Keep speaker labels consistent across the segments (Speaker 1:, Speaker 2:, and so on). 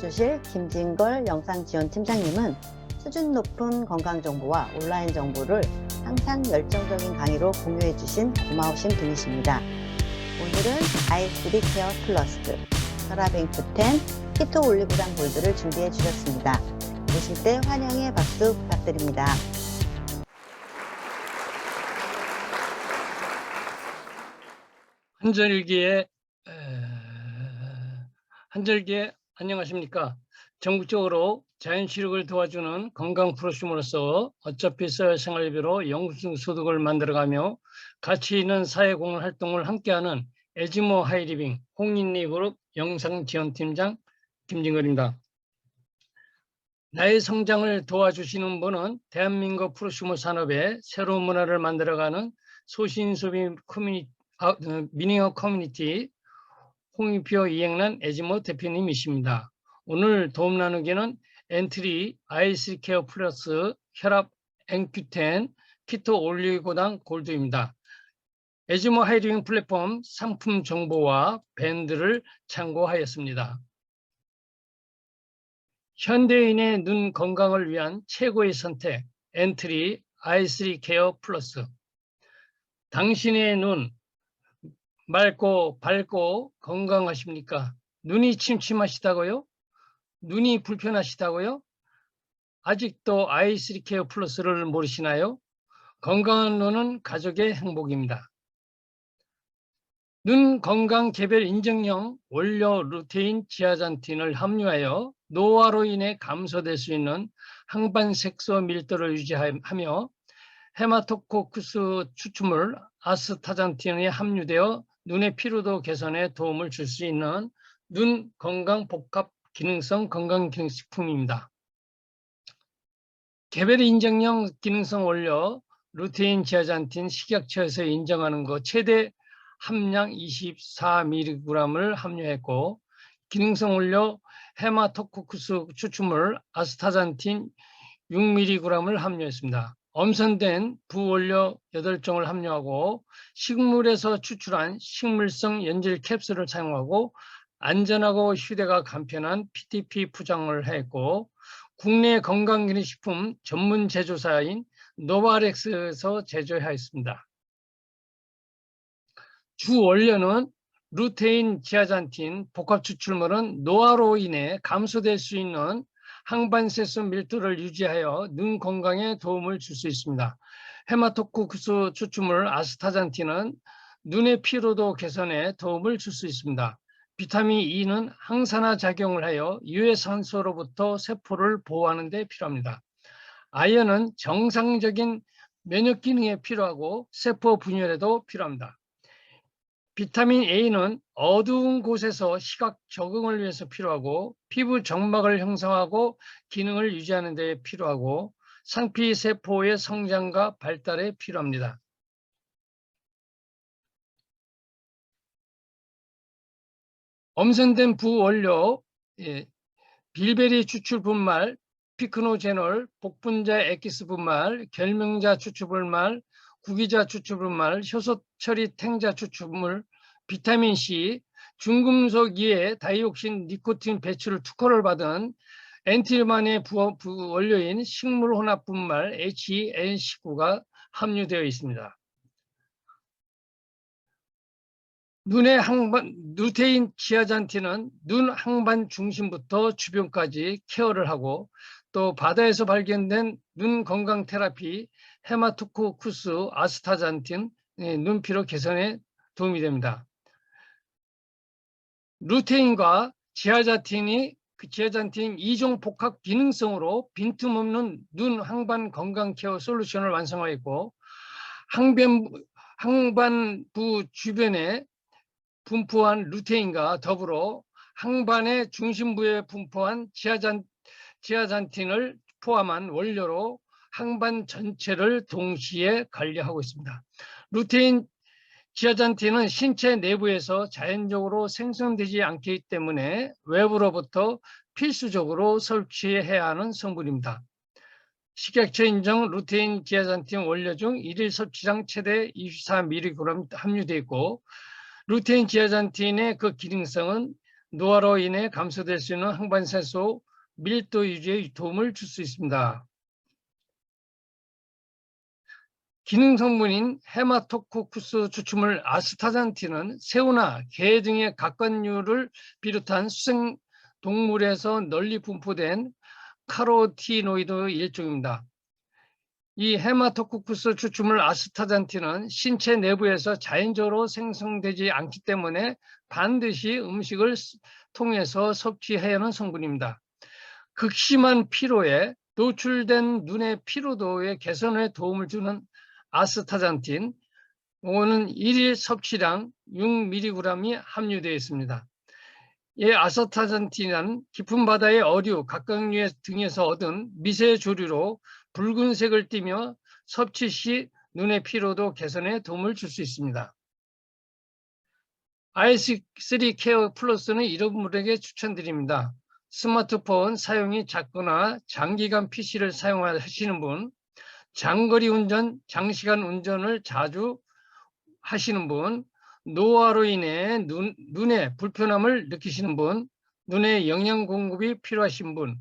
Speaker 1: 도와주실 김진걸 영상지원팀장님은 수준 높은 건강정보와 온라인 정보를 항상 열정적인 강의로 공유해주신 고마우신 분이십니다. 오늘은 i3 케어 플러스, 혈압&Q10, 키토 올리고당 골드를 준비해 주셨습니다. 보실 때 환영의 박수 부탁드립니다.
Speaker 2: 한절기에 안녕하십니까. 전국적으로 자연치료를 도와주는 건강 프로심으로서 어차피 사회생활비로 영수소득을 만들어가며 가치 있는 사회공헌 활동을 함께하는 에지모 하이리빙 홍인리그룹 영상지원팀장 김진걸입니다. 나의 성장을 도와주시는 분은 대한민국 프로슈머 산업의 새로운 문화를 만들어가는 소신소비 미니어 커뮤니티 홍익표 이행란 에지모 대표님이십니다. 오늘 도움 나누기는 엔트리 i3 케어 플러스 혈압 &Q10 키토 올리고당 골드입니다. 에지모 하이리빙 플랫폼 상품 정보와 밴드를 참고하였습니다. 현대인의 눈 건강을 위한 최고의 선택 엔트리 i3 케어 플러스. 당신의 눈 맑고 밝고 건강하십니까? 눈이 침침하시다고요? 눈이 불편하시다고요? 아직도 i3 케어 플러스를 모르시나요? 건강한 눈은 가족의 행복입니다. 눈 건강 개별 인증형 원료 루테인 지아잔틴을 함유하여 노화로 인해 감소될 수 있는 항반 색소 밀도를 유지하며 헤마토코쿠스 추출물 아스타잔틴이 함유되어 눈의 피로도 개선에 도움을 줄 수 있는 눈 건강 복합 기능성 건강기능식품입니다. 개별 인증형 기능성 원료 루테인 지아잔틴 식약처에서 인정하는 것 최대 함량 24mg을 함유했고 기능성 원료 헤마토코쿠스 추출물 아스타잔틴 6mg을 함유했습니다. 엄선된 부원료 8종을 함유하고 식물에서 추출한 식물성 연질 캡슐을 사용하고 안전하고 휴대가 간편한 PTP 포장을 했고 국내 건강기능식품 전문 제조사인 노바렉스에서 제조하였습니다. 주 원료는 루테인 지아잔틴 복합 추출물은 노화로 인해 감소될 수 있는 항반색소 밀도를 유지하여 눈 건강에 도움을 줄 수 있습니다. 헤마토코쿠스 추출물 아스타잔틴은 눈의 피로도 개선에 도움을 줄 수 있습니다. 비타민 E는 항산화 작용을 하여 유해산소로부터 세포를 보호하는 데 필요합니다. 아연은 정상적인 면역 기능에 필요하고 세포 분열에도 필요합니다. 비타민 A는 어두운 곳에서 시각 적응을 위해서 필요하고 피부 점막을 형성하고 기능을 유지하는 데 필요하고 상피세포의 성장과 발달에 필요합니다. 엄선된 부원료 빌베리 추출 분말, 피크노제놀, 복분자 엑기스 분말, 결명자 추출 분말, 구기자 추출 분말, 효소 처리 탱자 추출물, 비타민 C, 중금속 이외 다이옥신 니코틴 배출을 특허를 받은 엔틸만의 부원료인 식물 혼합 분말 HEN19가 함유되어 있습니다. 눈의 항반, 루테인 지아잔틴은 눈 항반 중심부터 주변까지 케어를 하고 또 바다에서 발견된 눈 건강 테라피 헤마토코쿠스 아스타잔틴 눈 피로 개선에 도움이 됩니다. 루테인과 지아잔틴 2종 복합 기능성으로 빈틈없는 눈 항반 건강 케어 솔루션을 완성하였고 항반부 주변에 분포한 루테인과 더불어 항반의 중심부에 분포한 지아잔틴을 포함한 원료로 항반 전체를 동시에 관리하고 있습니다. 루테인 지아잔틴은 신체 내부에서 자연적으로 생성되지 않기 때문에 외부로부터 필수적으로 섭취해야 하는 성분입니다. 식약처 인정 루테인 지아잔틴 원료 중 일일 섭취량 최대 24mg 함유되어 있고 루테인 지아잔틴의 그 기능성은 노화로 인해 감소될 수 있는 항반세소 밀도 유지에 도움을 줄 수 있습니다. 기능 성분인 헤마토코쿠스 추출물 아스타잔틴은 새우나 게 등의 각각류를 비롯한 수생 동물에서 널리 분포된 카로티노이드 일종입니다. 이 헤마토코쿠스 추출물 아스타잔틴은 신체 내부에서 자연적으로 생성되지 않기 때문에 반드시 음식을 통해서 섭취해야 하는 성분입니다. 극심한 피로에 노출된 눈의 피로도의 개선에 도움을 주는 아스타잔틴, 이거는 1일 섭취량 6mg이 함유되어 있습니다. 이 아스타잔틴은 깊은 바다의 어류, 각각류 등에서 얻은 미세 조류로 붉은색을 띠며 섭취 시 눈의 피로도 개선에 도움을 줄 수 있습니다. i3 케어 플러스는 이런 분에게 추천드립니다. 스마트폰 사용이 잦거나 장기간 PC를 사용하시는 분, 장거리 운전, 장시간 운전을 자주 하시는 분, 노화로 인해 눈에 불편함을 느끼시는 분, 눈에 영양 공급이 필요하신 분,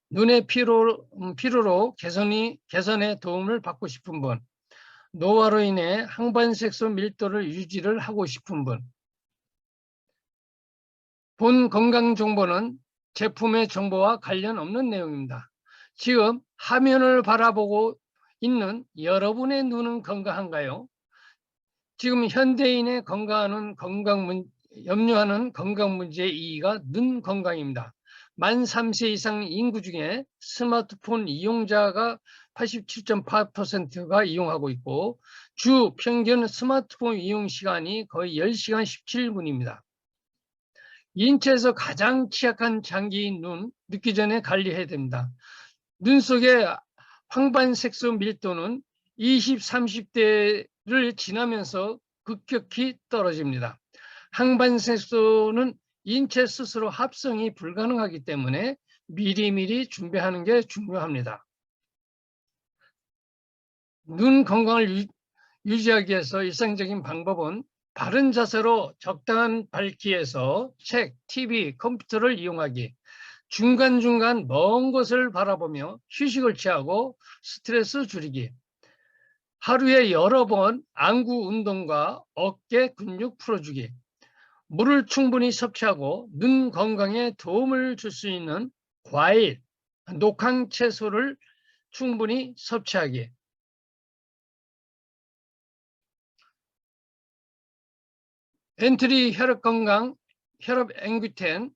Speaker 2: 눈의 피로로 개선에 도움을 받고 싶은 분, 노화로 인해 항반색소 밀도를 유지를 하고 싶은 분. 본 건강 정보는 제품의 정보와 관련 없는 내용입니다. 지금 화면을 바라보고 있는 여러분의 눈은 건강한가요? 지금 현대인의 염려하는 건강 문제의 2위가 눈 건강입니다. 만 3세 이상 인구 중에 스마트폰 이용자가 87.8%가 이용하고 있고 주 평균 스마트폰 이용 시간이 거의 10시간 17분입니다. 인체에서 가장 취약한 장기인 눈, 늦기 전에 관리해야 됩니다. 눈 속의 황반색소 밀도는 20, 30대를 지나면서 급격히 떨어집니다. 항반색소는 인체 스스로 합성이 불가능하기 때문에 미리미리 준비하는 게 중요합니다. 눈 건강을 유지하기 위해서 일상적인 방법은 바른 자세로 적당한 밝기에서 책, TV, 컴퓨터를 이용하기, 중간중간 먼 곳을 바라보며 휴식을 취하고 스트레스 줄이기, 하루에 여러 번 안구 운동과 어깨 근육 풀어주기, 물을 충분히 섭취하고 눈 건강에 도움을 줄 수 있는 과일, 녹황 채소를 충분히 섭취하기. 엔트리 혈액건강, 혈압 앵귀텐,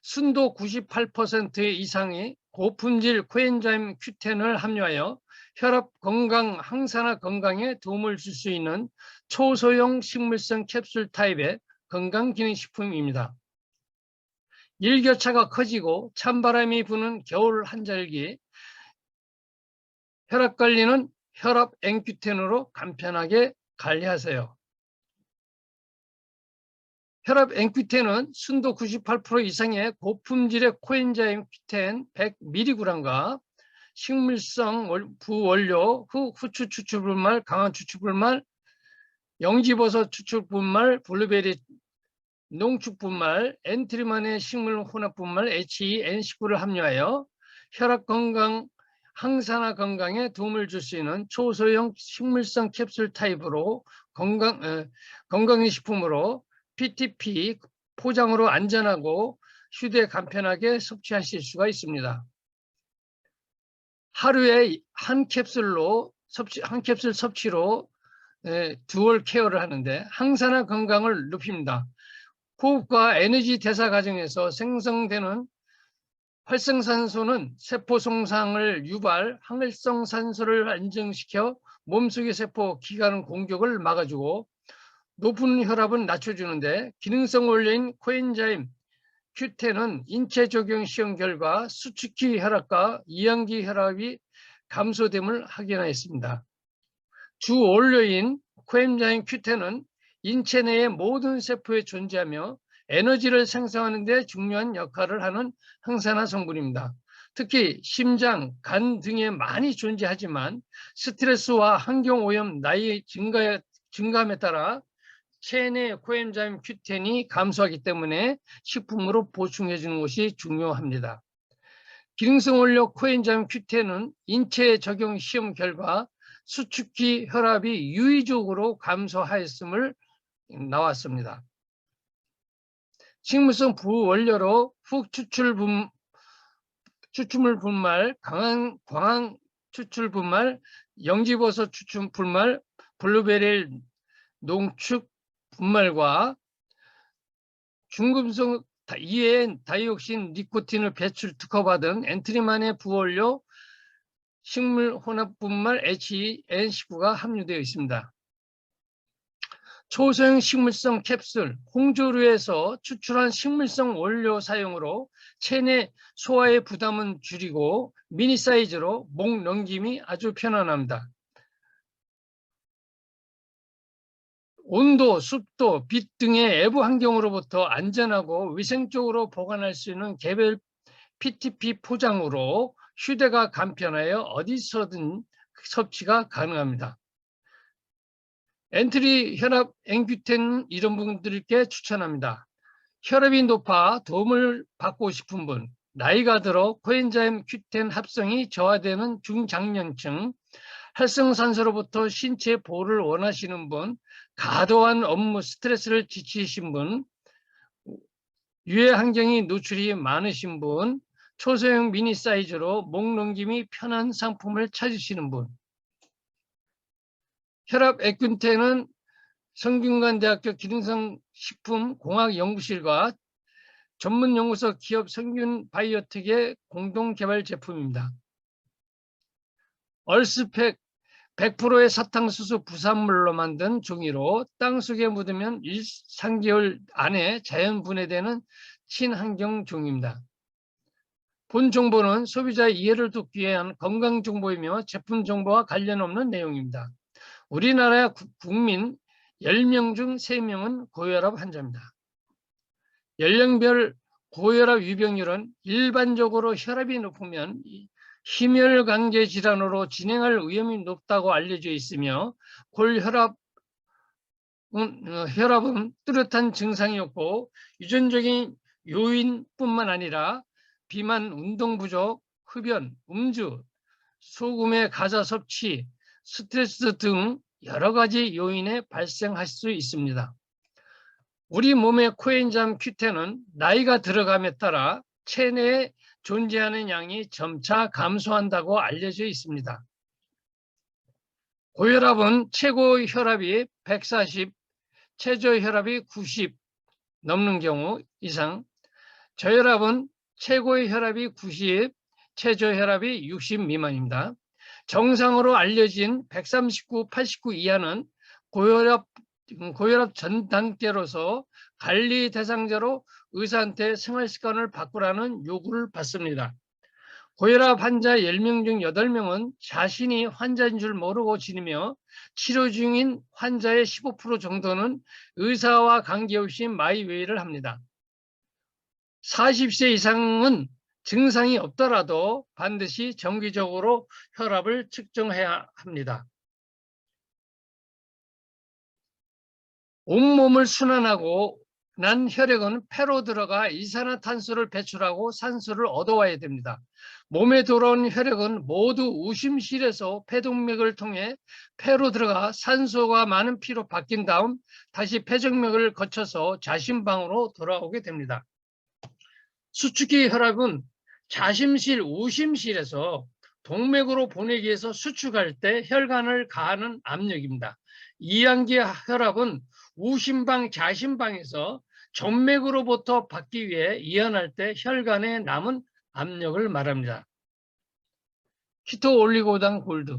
Speaker 2: 순도 98% 이상의 고품질 코엔자임 Q10을 함유하여 혈압 건강, 항산화 건강에 도움을 줄 수 있는 초소형 식물성 캡슐 타입의 건강기능식품입니다. 일교차가 커지고 찬바람이 부는 겨울 한절기, 혈압관리는 혈압 앵큐텐으로 간편하게 관리하세요. 혈압 앵큐텐은 순도 98% 이상의 고품질의 코엔자임 Q10 100mg과 식물성 부원료, 후추 추출분말, 강한 추출분말, 영지버섯 추출분말, 블루베리 농축분말, 엔트리만의 식물 혼합분말 HEN19를 함유하여 혈압 건강, 항산화 건강에 도움을 줄 수 있는 초소형 식물성 캡슐 타입으로 건강식품으로 PTP 포장으로 안전하고 휴대 간편하게 섭취하실 수가 있습니다. 하루에 한 캡슐 섭취로 듀얼 케어를 하는데 항산화 건강을 높입니다. 호흡과 에너지 대사 과정에서 생성되는 활성산소는 세포 손상을 유발, 항활성산소를 안정시켜 몸속의 세포 기관 공격을 막아주고 높은 혈압은 낮춰주는데 기능성 원료인 코엔자임 Q10은 인체 적용 시험 결과 수축기 혈압과 이항기 혈압이 감소됨을 확인하였습니다. 주 원료인 코엔자임 Q10은 인체 내의 모든 세포에 존재하며 에너지를 생성하는 데 중요한 역할을 하는 항산화 성분입니다. 특히 심장, 간 등에 많이 존재하지만 스트레스와 환경오염, 나이 증감에 따라 체내 코엔자임 Q10이 감소하기 때문에 식품으로 보충해 주는 것이 중요합니다. 기능성 원료 코엔자임 Q10은 인체 적용 시험 결과 수축기 혈압이 유의적으로 감소하였음을 나왔습니다. 식물성 부원료로 훅 추출물 분말, 광항 추출 분말, 영지버섯 추출 분말, 블루베리 농축 분말과 중금속 이외엔 다이옥신, 니코틴을 배출 특허받은 엔트리만의 부원료 식물 혼합 분말 HEN19가 함유되어 있습니다. 초소형 식물성 캡슐, 홍조류에서 추출한 식물성 원료 사용으로 체내 소화의 부담은 줄이고 미니 사이즈로 목 넘김이 아주 편안합니다. 온도, 습도, 빛 등의 외부 환경으로부터 안전하고 위생적으로 보관할 수 있는 개별 PTP 포장으로 휴대가 간편하여 어디서든 섭취가 가능합니다. 엔트리 혈압 NQ10 이런 분들께 추천합니다. 혈압이 높아 도움을 받고 싶은 분, 나이가 들어 코엔자임 Q10 합성이 저하되는 중장년층, 활성산소로부터 신체 보호를 원하시는 분, 과도한 업무 스트레스를 지치신 분, 유해 환경이 노출이 많으신 분, 초소형 미니 사이즈로 목 넘김이 편한 상품을 찾으시는 분. 혈압 에큐텐은 성균관대학교 기능성식품공학연구실과 전문연구소 기업 성균바이오텍의 공동개발 제품입니다. 얼스팩 100%의 사탕수수 부산물로 만든 종이로 땅속에 묻으면 3개월 안에 자연 분해되는 친환경 종입니다. 본 정보는 소비자의 이해를 돕기 위한 건강 정보이며 제품 정보와 관련 없는 내용입니다. 우리나라 국민 10명 중 3명은 고혈압 환자입니다. 연령별 고혈압 유병률은 일반적으로 혈압이 높으면 심혈관계 질환으로 진행할 위험이 높다고 알려져 있으며 혈압은 뚜렷한 증상이 없고 유전적인 요인뿐만 아니라 비만, 운동 부족, 흡연, 음주, 소금의 과자 섭취, 스트레스 등 여러 가지 요인에 발생할 수 있습니다. 우리 몸의 코엔자임 Q10은 나이가 들어감에 따라 체내에 존재하는 양이 점차 감소한다고 알려져 있습니다. 고혈압은 최고 혈압이 140, 최저 혈압이 90 넘는 경우 이상, 저혈압은 최고의 혈압이 90, 최저 혈압이 60 미만입니다. 정상으로 알려진 139, 89 이하는 고혈압 전 단계로서 관리 대상자로 의사한테 생활습관을 바꾸라는 요구를 받습니다. 고혈압 환자 10명 중 8명은 자신이 환자인 줄 모르고 지내며 치료 중인 환자의 15% 정도는 의사와 관계없이 마이웨이를 합니다. 40세 이상은 증상이 없더라도 반드시 정기적으로 혈압을 측정해야 합니다. 온몸을 순환하고 난 혈액은 폐로 들어가 이산화탄소를 배출하고 산소를 얻어와야 됩니다. 몸에 돌아온 혈액은 모두 우심실에서 폐동맥을 통해 폐로 들어가 산소가 많은 피로 바뀐 다음 다시 폐정맥을 거쳐서 자신방으로 돌아오게 됩니다. 수축기 혈압은 자심실, 우심실에서 동맥으로 보내기 위해서 수축할 때 혈관을 가하는 압력입니다. 이항기 혈압은 우심방, 자심방에서 정맥으로부터 받기 위해 이완할 때 혈관에 남은 압력을 말합니다. 키토 올리고당 골드,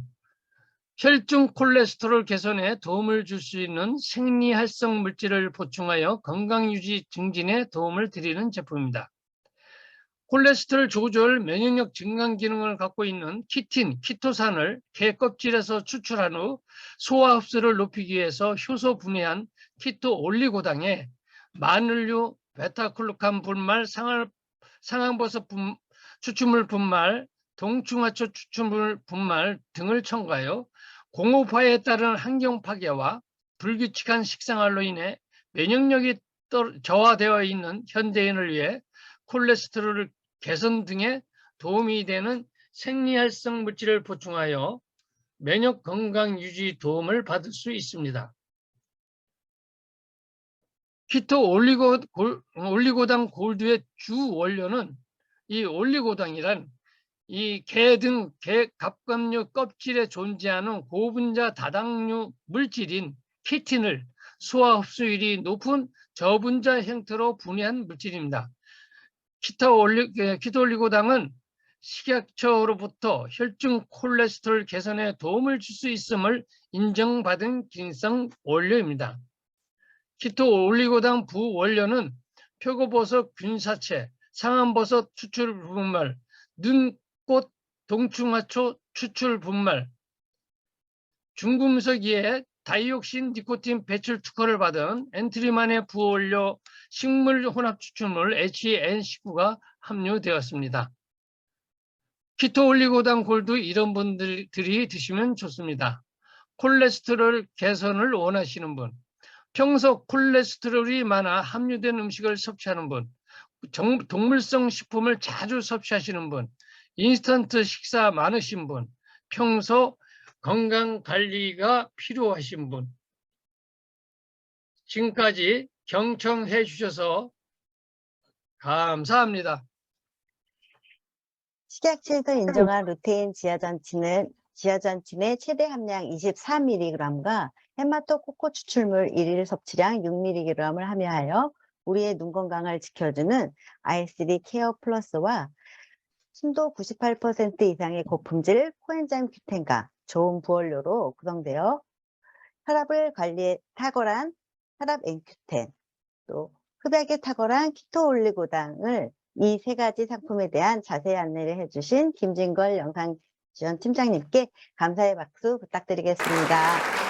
Speaker 2: 혈중 콜레스테롤 개선에 도움을 줄 수 있는 생리활성 물질을 보충하여 건강유지 증진에 도움을 드리는 제품입니다. 콜레스테롤 조절, 면역력 증강 기능을 갖고 있는 키틴, 키토산을 게 껍질에서 추출한 후 소화 흡수를 높이기 위해서 효소 분해한 키토 올리고당에 마늘류, 베타글루칸 분말, 상황버섯 추출물 분말, 동충하초 추출물 분말 등을 첨가하여 공업화에 따른 환경 파괴와 불규칙한 식생활로 인해 면역력이 저하되어 있는 현대인을 위해 콜레스테롤 개선 등에 도움이 되는 생리활성 물질을 보충하여 면역 건강 유지 도움을 받을 수 있습니다. 키토 올리고당 골드의 주 원료는 이 올리고당이란 이 게 등 게 갑각류 껍질에 존재하는 고분자 다당류 물질인 키틴을 소화 흡수율이 높은 저분자 형태로 분해한 물질입니다. 키토 올리고당은 식약처로부터 혈중 콜레스테롤 개선에 도움을 줄 수 있음을 인정받은 기능성 원료입니다. 키토 올리고당 부원료는 표고버섯 균사체, 상한버섯 추출 분말, 눈꽃 동충하초 추출 분말, 중금속이에 다이옥신 니코틴 배출 특허를 받은 엔트리만의 부원료 식물 혼합 추출물 HN19가 함유되었습니다. 키토 올리고당 골드 이런 분들이 드시면 좋습니다. 콜레스테롤 개선을 원하시는 분, 평소 콜레스테롤이 많아 함유된 음식을 섭취하는 분, 동물성 식품을 자주 섭취하시는 분, 인스턴트 식사 많으신 분, 평소 건강관리가 필요하신 분, 지금까지 경청해 주셔서 감사합니다.
Speaker 1: 식약처에서 인정한 루테인 지아잔틴의 최대 함량 24mg과 헤마토코코 추출물 1일 섭취량 6mg을 함유하여 우리의 눈 건강을 지켜주는 i3 케어 플러스와 순도 98% 이상의 고품질 코엔자임 큐텐과 좋은 부원료로 구성되어 혈압을 관리에 탁월한 혈압 엔큐텐, 또 흡약에 탁월한 키토 올리고당을 이 세 가지 상품에 대한 자세히 안내를 해주신 김진걸 영상지원팀장님께 감사의 박수 부탁드리겠습니다.